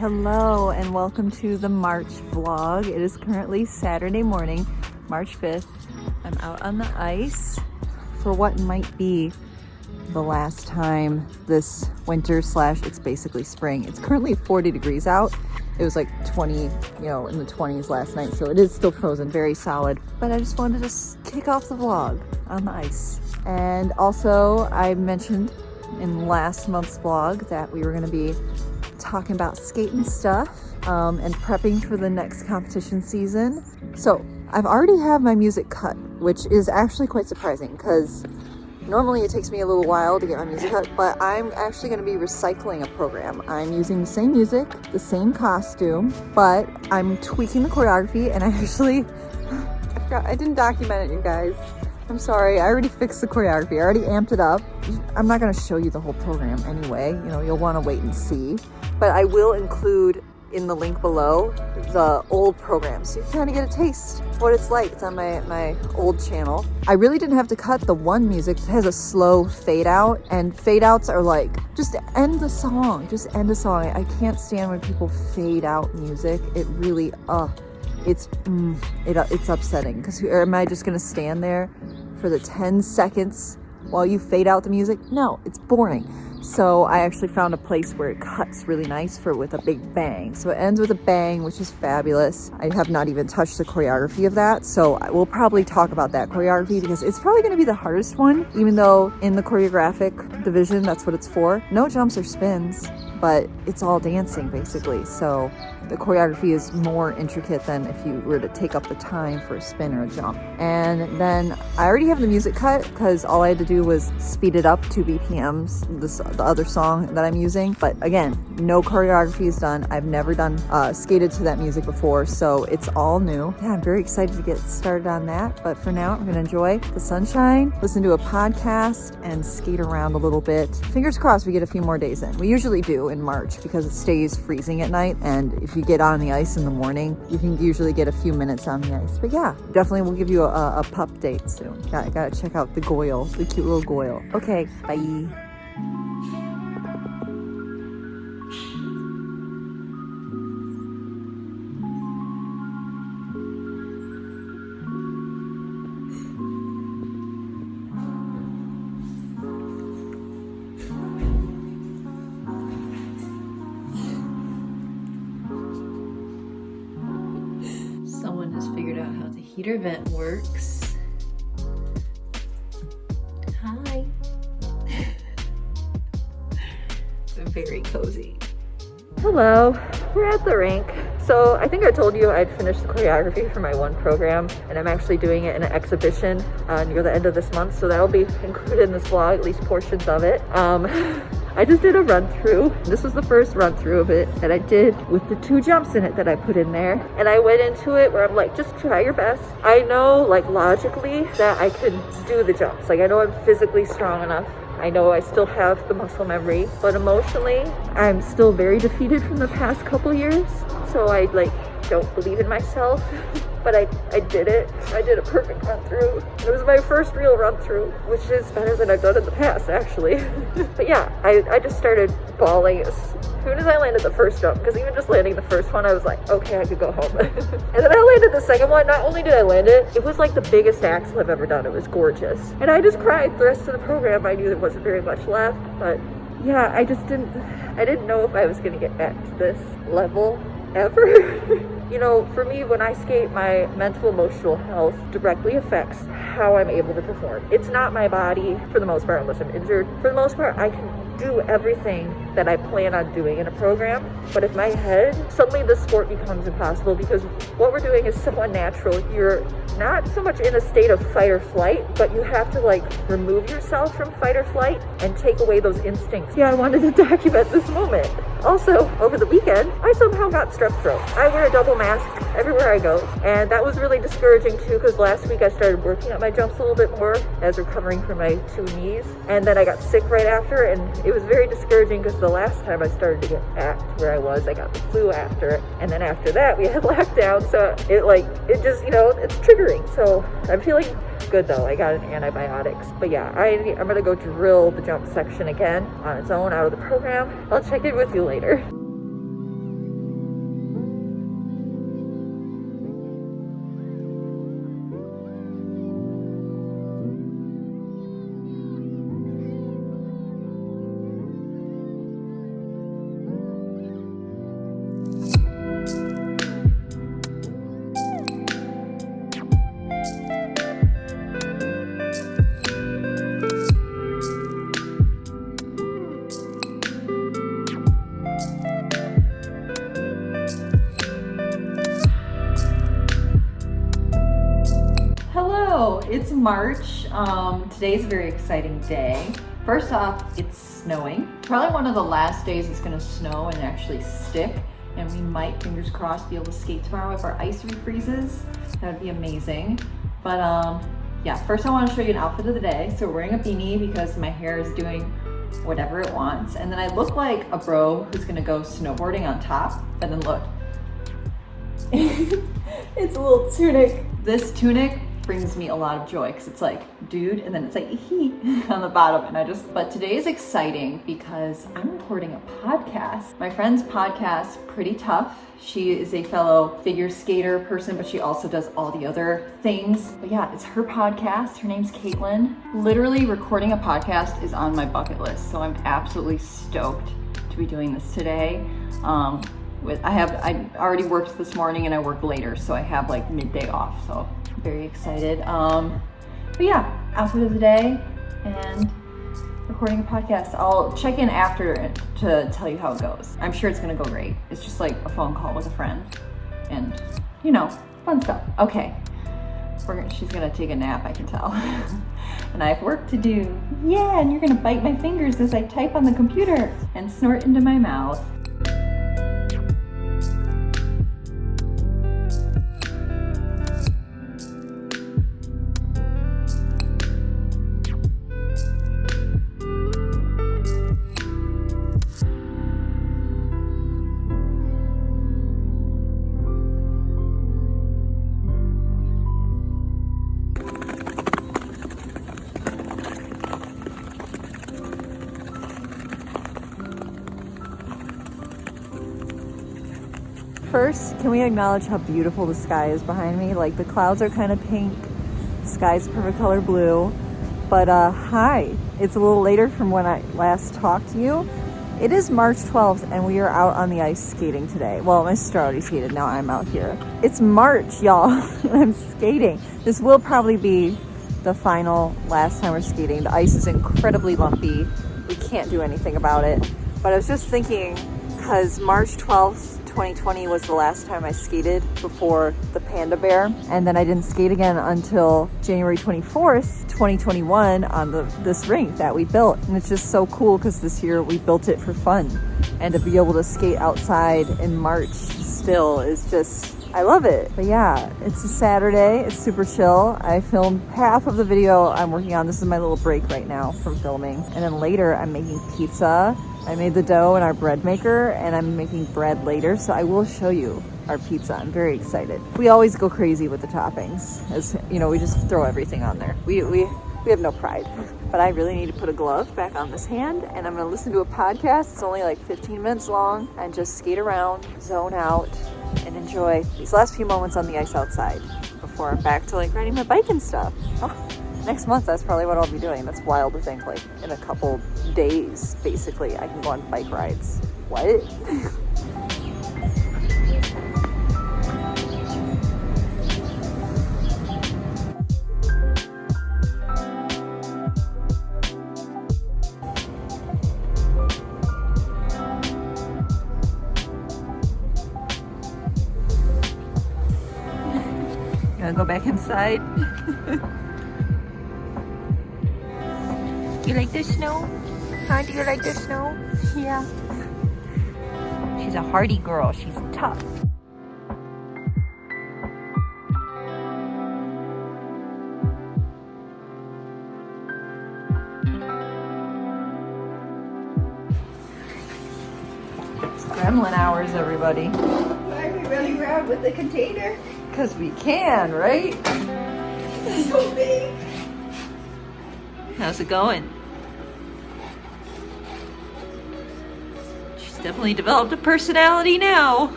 Hello and welcome to the March vlog. It is currently Saturday morning, March 5th. I'm out on the ice for what might be the last time this winter / it's basically spring. It's currently 40 degrees out. It was like 20, in the 20s last night, so it is still frozen, very solid. But I just wanted to kick off the vlog on the ice. And also I mentioned in last month's vlog that we were going to be talking about skating stuff and prepping for the next competition season. So I've already have my music cut, which is actually quite surprising because normally it takes me a little while to get my music cut, but I'm actually going to be recycling a program. I'm using the same music, the same costume, but I'm tweaking the choreography, and I didn't document it, you guys. I'm sorry, I already fixed the choreography. I already amped it up. I'm not going to show you the whole program anyway. You'll want to wait and see. But I will include in the link below the old program, so you can kind of get a taste of what it's like. It's on my old channel. I really didn't have to cut the one music. It has a slow fade out, and fade outs are like, just end the song. Just end a song. I can't stand when people fade out music. It really, it's upsetting, because am I just gonna stand there for the 10 seconds while you fade out the music? No, it's boring. So I actually found a place where it cuts really nice with a big bang. So it ends with a bang, which is fabulous. I have not even touched the choreography of that, so I will probably talk about that choreography because it's probably going to be the hardest one, even though in the choreographic division, that's what it's for. No jumps or spins, but it's all dancing basically. So the choreography is more intricate than if you were to take up the time for a spin or a jump. And then I already have the music cut because all I had to do was speed it up 2 BPMs, the other song that I'm using. But again, no choreography is done. I've never done skated to that music before, so it's all new. Yeah, I'm very excited to get started on that. But for now, I'm gonna enjoy the sunshine, listen to a podcast, and skate around a little bit. Fingers crossed we get a few more days in. We usually do in March because it stays freezing at night, and if you get on the ice in the morning, you can usually get a few minutes on the ice. But yeah, definitely we'll give you a pup date soon. Gotta check out the goyle, the cute little goyle. Okay, bye. Someone has figured out how the heater vent works. Hi. It's very cozy. Hello, we're at the rink. So I think I told you I'd finished the choreography for my one program, and I'm actually doing it in an exhibition near the end of this month, so that'll be included in this vlog, at least portions of it. I just did a run through. This was the first run through of it that I did with the 2 jumps in it that I put in there. And I went into it where I'm like, just try your best. I know, like, logically that I could do the jumps. Like, I know I'm physically strong enough. I know I still have the muscle memory, but emotionally, I'm still very defeated from the past couple years. So I don't believe in myself, but I did it. I did a perfect run through. It was my first real run through, which is better than I've done in the past, actually. But yeah, I just started bawling as soon as I landed the first jump, because even just landing the first one, I was like, okay, I could go home. And then I landed the second one. Not only did I land it, it was like the biggest axle I've ever done. It was gorgeous. And I just cried the rest of the program. I knew there wasn't very much left, but yeah, I didn't know if I was gonna get back to this level ever. For me, when I skate, my mental, emotional health directly affects how I'm able to perform. It's not my body, for the most part, unless I'm injured. For the most part, I can do everything that I plan on doing in a program, but if my head, suddenly the sport becomes impossible, because what we're doing is so unnatural. You're not so much in a state of fight or flight, but you have to remove yourself from fight or flight and take away those instincts. Yeah, I wanted to document this moment. Also, over the weekend, I somehow got strep throat. I wear a double mask everywhere I go, and that was really discouraging too, because last week I started working at my jumps a little bit more as recovering from my 2 knees, and then I got sick right after, and it was very discouraging because the last time I started to get back to where I was, I got the flu after, and then after that we had lockdown, so it just, it's triggering. So I'm feeling good though. I got an antibiotics, but yeah, I'm gonna go drill the jump section again on its own out of the program. I'll check in with you later. It's March. Today is a very exciting day. First off, it's snowing. Probably one of the last days it's gonna snow and actually stick. And we might, fingers crossed, be able to skate tomorrow if our ice refreezes. That would be amazing. But yeah, first I want to show you an outfit of the day. So we're wearing a beanie because my hair is doing whatever it wants. And then I look like a bro who's gonna go snowboarding on top. And then look, it's a little tunic. This tunic brings me a lot of joy because it's like, dude, and then it's like, he on the bottom. And but today is exciting because I'm recording a podcast. My friend's podcast, Pretty Tough. She is a fellow figure skater person, but she also does all the other things. But yeah, it's her podcast. Her name's Caitlin. Literally recording a podcast is on my bucket list. So I'm absolutely stoked to be doing this today. I already worked this morning and I work later, so I have like midday off. So I'm very excited. But yeah, outfit of the day and recording a podcast. I'll check in after to tell you how it goes. I'm sure it's gonna go great. It's just like a phone call with a friend and, you know, fun stuff. Okay, she's gonna take a nap, I can tell. And I have work to do. Yeah, and you're gonna bite my fingers as I type on the computer and snort into my mouth. First, can we acknowledge how beautiful the sky is behind me? Like the clouds are kind of pink, sky's perfect color blue. But hi, it's a little later from when I last talked to you. It is March 12th and we are out on the ice skating today. Well, my sister already skated, now I'm out here. It's March, y'all, and I'm skating. This will probably be the last time we're skating. The ice is incredibly lumpy. We can't do anything about it. But I was just thinking, because March 12th, 2020 was the last time I skated before the panda bear, and then I didn't skate again until January 24th, 2021 on this rink that we built. And it's just so cool because this year we built it for fun, and to be able to skate outside in March still is just, I love it. But yeah, it's a Saturday, it's super chill. I filmed half of the video I'm working on. This is my little break right now from filming. And then later I'm making pizza. I made the dough in our bread maker and I'm making bread later, so I will show you our pizza. I'm very excited. We always go crazy with the toppings, as you know, we just throw everything on there. We have no pride. But I really need to put a glove back on this hand, and I'm gonna listen to a podcast. It's only like 15 minutes long, and just skate around, zone out, and enjoy these last few moments on the ice outside before I'm back to like riding my bike and stuff. Oh, next month, that's probably what I'll be doing. That's wild to think, like in a couple days, basically, I can go on bike rides. What? Gonna go back inside. You like the snow? Huh? Do you like the snow? Yeah. She's a hardy girl. She's tough. It's gremlin hours, everybody. Why are we running around with the container? Because we can, right? It's so big. How's it going? She's definitely developed a personality now.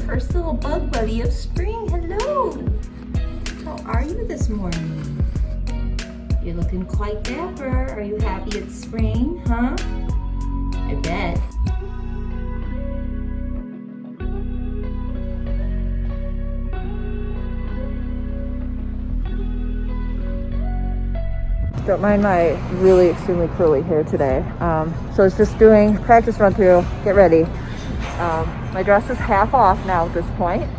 First little bug buddy of spring. Hello. How are you this morning? You're looking quite dapper. Are you happy it's spring, huh? I bet. Don't mind my really extremely curly hair today. So it's just doing practice run through, get ready. My dress is half off now at this point,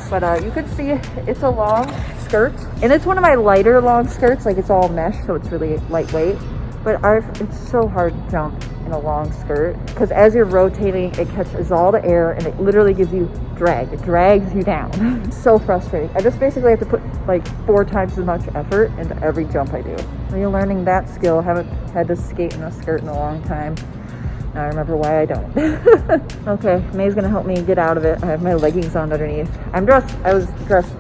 but you can see it's a long skirt, and it's one of my lighter long skirts, like it's all mesh, so it's really lightweight. But it's so hard to jump in a long skirt because as you're rotating, it catches all the air and it literally gives you drag. It drags you down. It's so frustrating. I just basically have to put like 4 times as much effort into every jump I do. Relearning that skill. Haven't had to skate in a skirt in a long time. Now I remember why I don't. Okay, May's gonna help me get out of it. I have my leggings on underneath. I'm dressed. I was dressed.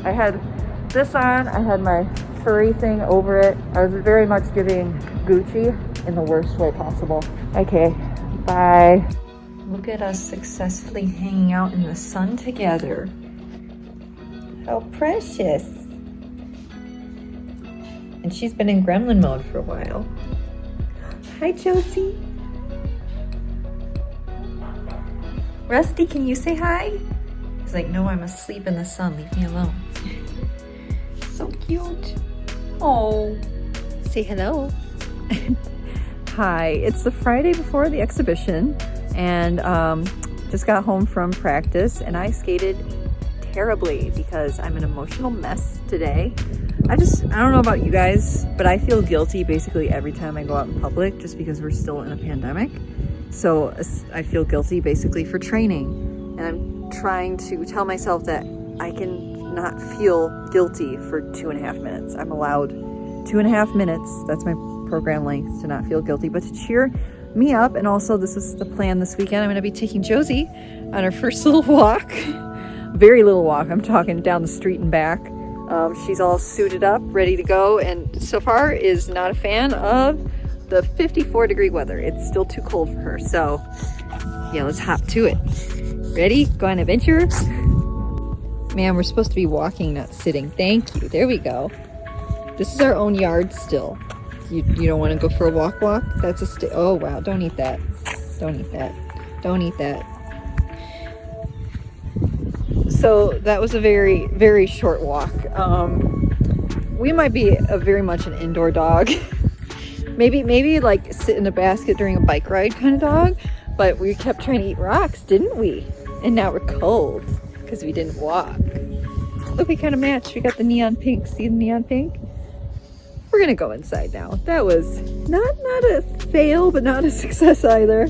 I had this on. I had my furry thing over it. I was very much giving Gucci in the worst way possible. Okay, bye. Look at us successfully hanging out in the sun together. How precious. And she's been in gremlin mode for a while. Hi, Josie. Rusty, can you say hi? He's like, no, I'm asleep in the sun. Leave me alone. So cute. Oh, say hello. Hi, it's the Friday before the exhibition, and just got home from practice, and I skated terribly because I'm an emotional mess today. I don't know about you guys, but I feel guilty basically every time I go out in public just because we're still in a pandemic. So I feel guilty basically for training, and I'm trying to tell myself that I can not feel guilty for 2.5 minutes. I'm allowed 2.5 minutes. That's my program length, to not feel guilty, but to cheer me up. And also, this is the plan this weekend. I'm going to be taking Josie on her first little walk. Very little walk. I'm talking down the street and back. She's all suited up, ready to go, and so far is not a fan of the 54-degree weather. It's still too cold for her. So yeah, let's hop to it. Ready? Go on an adventure? Man, we're supposed to be walking, not sitting. Thank you. There we go. This is our own yard still. You don't want to go for a walk? That's a oh wow, don't eat that. Don't eat that. Don't eat that. So that was a very, very short walk. We might be very much an indoor dog. maybe like sit in a basket during a bike ride kind of dog, but we kept trying to eat rocks, didn't we? And now we're cold because we didn't walk. Look, we kind of matched. We got the neon pink. See the neon pink? We're gonna go inside now. That was not a fail, but not a success either.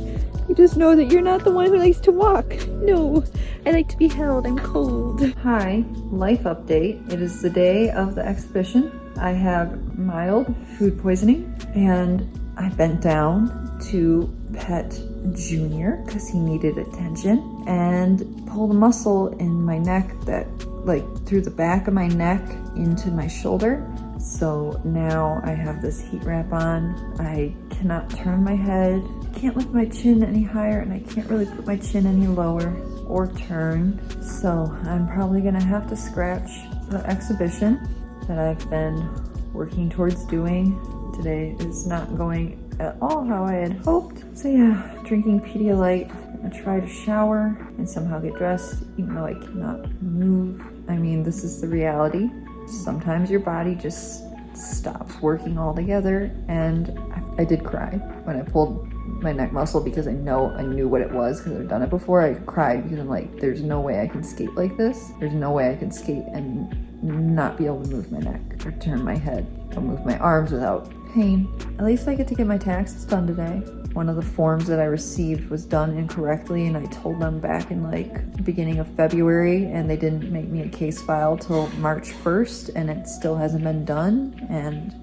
You just know that you're not the one who likes to walk. No, I like to be held. I'm cold. Hi, life update. It is the day of the exhibition. I have mild food poisoning, and I bent down to pet Junior because he needed attention and pulled a muscle in my neck that like through the back of my neck into my shoulder. So now I have this heat wrap on. I cannot turn my head, can't lift my chin any higher, and I can't really put my chin any lower or turn. So I'm probably gonna have to scratch the exhibition that I've been working towards doing. Today is not going at all how I had hoped. So yeah, drinking Pedialyte. I'm gonna try to shower and somehow get dressed, even though I cannot move. I mean, this is the reality. Sometimes your body just stops working altogether, and I did cry when I pulled my neck muscle because I knew what it was because I've done it before. I cried because I'm like, there's no way I can skate like this. There's no way I can skate and not be able to move my neck or turn my head or move my arms without pain. At least I get to get my taxes done today. One of the forms that I received was done incorrectly, and I told them back in like the beginning of February, and they didn't make me a case file till March 1st, and it still hasn't been done. And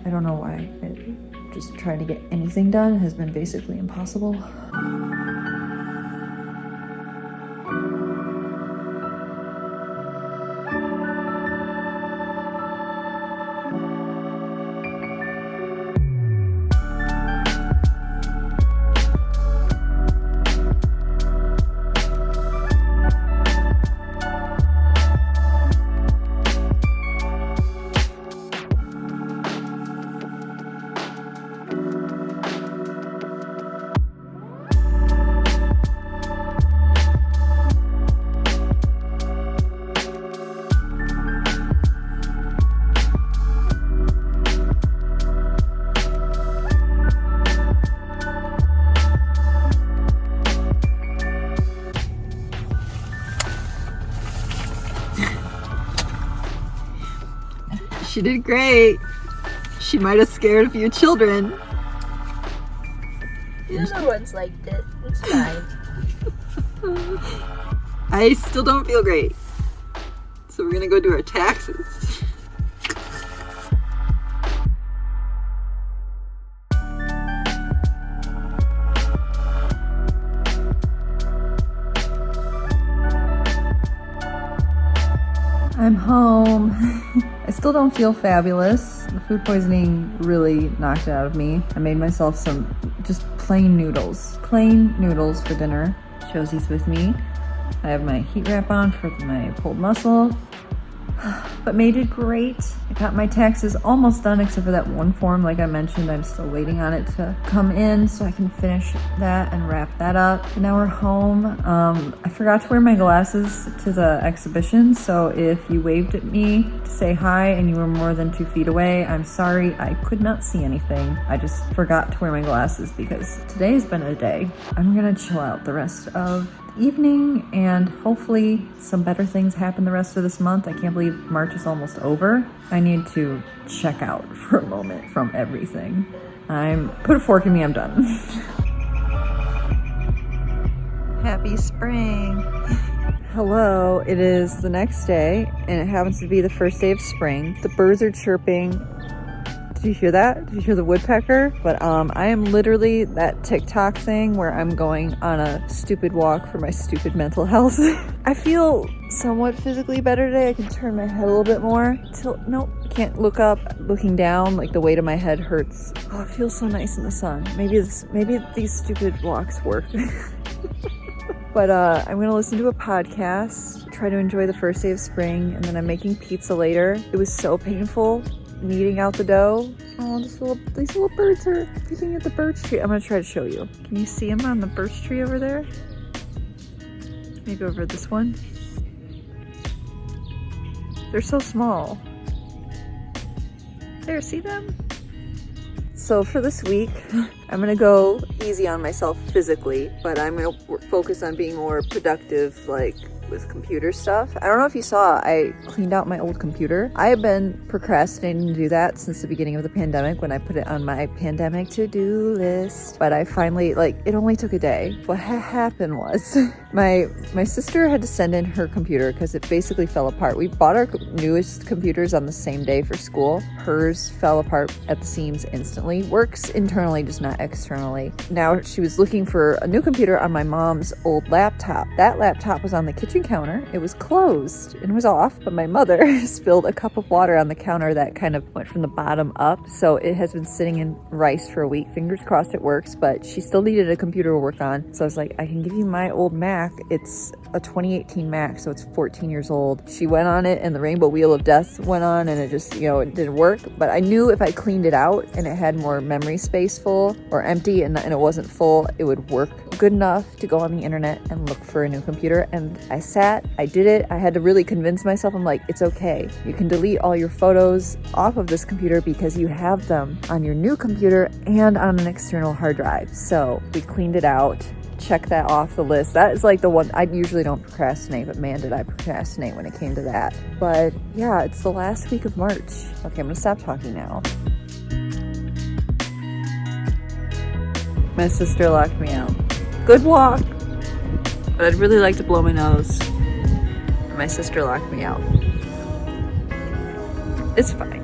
I don't know why. Just trying to get anything done has been basically impossible. She did great. She might have scared a few children. The other ones liked it. It's fine. I still don't feel great. So we're gonna go do our taxes. I'm home. I still don't feel fabulous. The food poisoning really knocked it out of me. I made myself some just plain noodles. Plain noodles for dinner. Josie's with me. I have my heat wrap on for my pulled muscle. But made it great. I got my taxes almost done except for that one form like I mentioned. I'm still waiting on it to come in so I can finish that and wrap that up. And now we're home. I forgot to wear my glasses to the exhibition, so if you waved at me to say hi and you were more than 2 feet away, I'm sorry. I could not see anything. I just forgot to wear my glasses because today has been a day. I'm gonna chill out the rest of evening and hopefully some better things happen the rest of this month. I can't believe March is almost over. I need to check out for a moment from everything. Put a fork in me, I'm done. Happy spring. Hello, it is the next day and it happens to be the first day of spring. The birds are chirping. Did you hear that? Did you hear the woodpecker? But I am literally that TikTok thing where I'm going on a stupid walk for my stupid mental health. I feel somewhat physically better today. I can turn my head a little bit more. Nope, can't look up. Looking down, like the weight of my head hurts. Oh, it feels so nice in the sun. Maybe these stupid walks work. But I'm gonna listen to a podcast, try to enjoy the first day of spring, and then I'm making pizza later. It was so painful kneading out the dough. Oh, these little birds are picking at the birch tree. I'm gonna try to show you. Can you see them on the birch tree over there? Maybe over this one. They're so small. There, see them? So for this week, I'm gonna go easy on myself physically, but I'm gonna focus on being more productive, like with computer stuff. I don't know if you saw, I cleaned out my old computer. I have been procrastinating to do that since the beginning of the pandemic when I put it on my pandemic to-do list. But I finally, it only took a day. What happened was my sister had to send in her computer because it basically fell apart. We bought our newest computers on the same day for school. Hers fell apart at the seams instantly. Works internally, just not externally. Now she was looking for a new computer on my mom's old laptop. That laptop was on the kitchen counter. It was closed and was off, but my mother spilled a cup of water on the counter that kind of went from the bottom up. So it has been sitting in rice for a week. Fingers crossed it works, but she still needed a computer to work on. So I was like, I can give you my old Mac. It's a 2018 Mac, so it's 14 years old. She went on it and the rainbow wheel of death went on and it just, it didn't work. But I knew if I cleaned it out and it had more memory space full or empty and it wasn't full, it would work good enough to go on the internet and look for a new computer. And I did it. I had to really convince myself. I'm like, it's okay. You can delete all your photos off of this computer because you have them on your new computer and on an external hard drive. So we cleaned it out. Check that off the list. That is like the one. I usually don't procrastinate, but man, did I procrastinate when it came to that. But yeah, it's the last week of March. Okay, I'm gonna stop talking now. My sister locked me out. Good walk, but I'd really like to blow my nose. My sister locked me out. It's fine.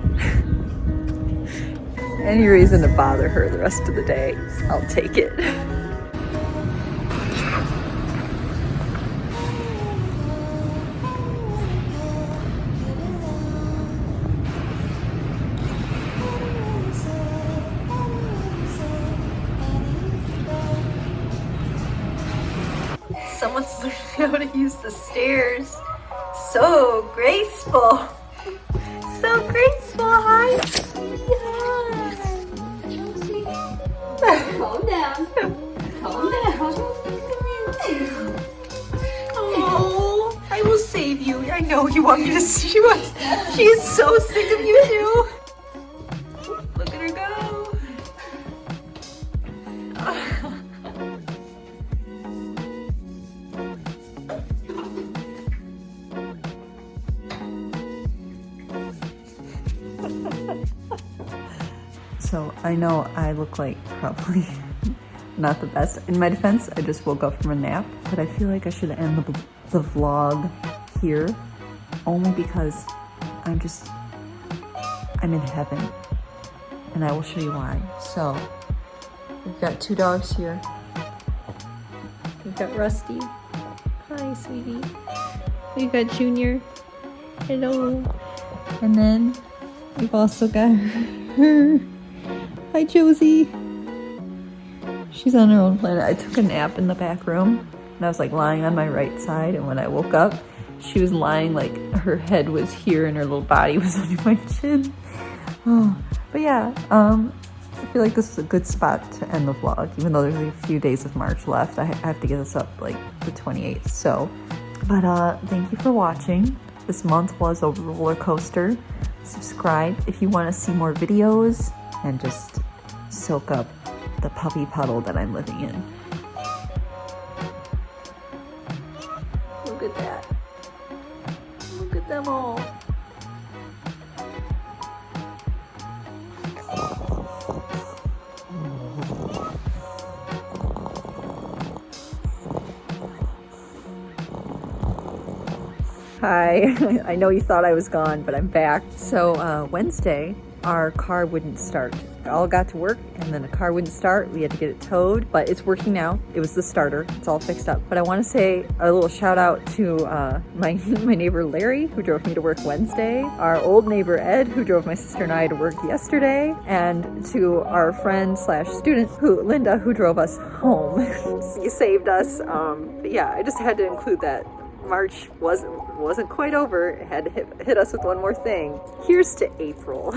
Any reason to bother her the rest of the day, I'll take it. Someone's learning how to use the stairs. So graceful. So graceful. Hi. Calm down. Calm down. Oh, I will save you. I know you want me to see you. She is so sick of you too. Look at her go. So I know I look like probably not the best. In my defense, I just woke up from a nap, but I feel like I should end the vlog here only because I'm in heaven, and I will show you why. So we've got 2 dogs here. We've got Rusty. Hi, sweetie. We've got Junior. Hello. And then we've also got her. Hi, Josie. She's on her own planet. I took a nap in the back room, and I was like lying on my right side, and when I woke up, she was lying like her head was here and her little body was under my chin. Oh, but yeah, I feel like this is a good spot to end the vlog, even though there's a few days of March left. I have to get this up like the 28th, so. But thank you for watching. This month was a roller coaster. Subscribe if you want to see more videos and just soak up the puppy puddle that I'm living in. Look at that. Look at them all. Hi, I know you thought I was gone, but I'm back. So Wednesday, our car wouldn't start. All got to work and then the car wouldn't start. We had to get it towed, but it's working now. It was the starter. It's all fixed up. But I want to say a little shout out to my neighbor Larry, who drove me to work Wednesday, our old neighbor Ed, who drove my sister and I to work yesterday, and to our friend slash student, Linda, who drove us home. She saved us. But yeah, I just had to include that. March wasn't quite over. It had to hit us with one more thing. Here's to April.